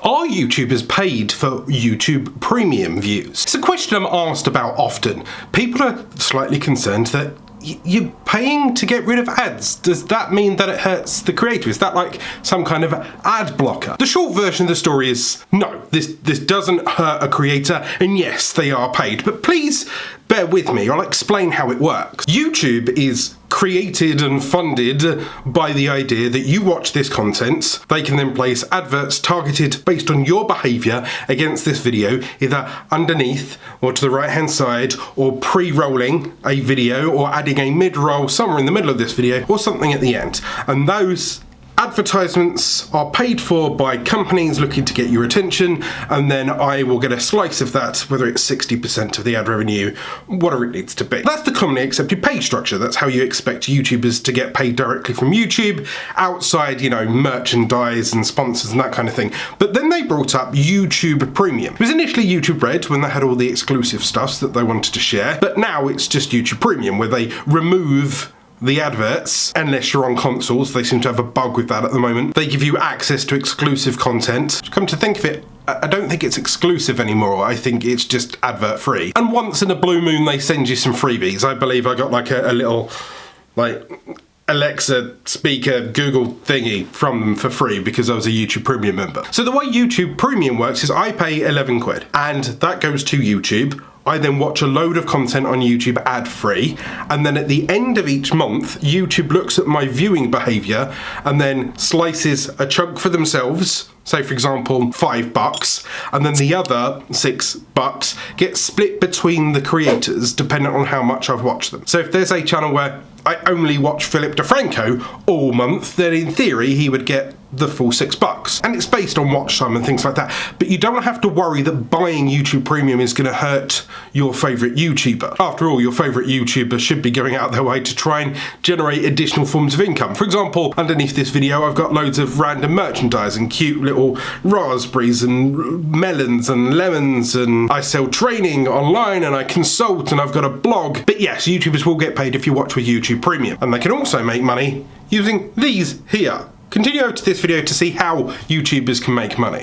Are YouTubers paid for YouTube Premium views? It's a question I'm asked about often. People are slightly concerned that you're paying to get rid of ads. Does that mean that it hurts the creator? Is that like some kind of ad blocker? The short version of the story is no, this doesn't hurt a creator, and yes, they are paid. But please bear with me, I'll explain how it works. YouTube is created and funded by the idea that you watch this content, they can then place adverts targeted based on your behaviour against this video, either underneath or to the right hand side, or pre-rolling a video, or adding a mid-roll somewhere in the middle of this video, or something at the end. And those advertisements are paid for by companies looking to get your attention, and then I will get a slice of that, whether it's 60% of the ad revenue, whatever it needs to be. That's the commonly accepted pay structure. That's how you expect YouTubers to get paid directly from YouTube, outside, you know, merchandise and sponsors and that kind of thing. But then they brought up YouTube Premium. It was initially YouTube Red, when they had all the exclusive stuff that they wanted to share, but now it's just YouTube Premium, where they remove the adverts, unless you're on consoles. They seem to have a bug with that at the moment. They give you access to exclusive content. Come to think of it, I don't think it's exclusive anymore. I think it's just advert free. And once in a blue moon, they send you some freebies. I believe I got like a little, like, Alexa speaker Google thingy from them for free because I was a YouTube Premium member. So the way YouTube Premium works is I pay 11 quid and that goes to YouTube. I then watch a load of content on YouTube ad-free, and then at the end of each month, YouTube looks at my viewing behaviour and then slices a chunk for themselves, say for example $5, and then the other $6 gets split between the creators depending on how much I've watched them. So if there's a channel where I only watch Philip DeFranco all month, then in theory he would get the full $6. And it's based on watch time and things like that. But you don't have to worry that buying YouTube Premium is going to hurt your favourite YouTuber. After all, your favourite YouTuber should be going out their way to try and generate additional forms of income. For example, underneath this video I've got loads of random merchandise and cute little raspberries and melons and lemons, and I sell training online and I consult and I've got a blog. But yes, YouTubers will get paid if you watch with YouTube Premium. And they can also make money using these here. Continue over to this video to see how YouTubers can make money.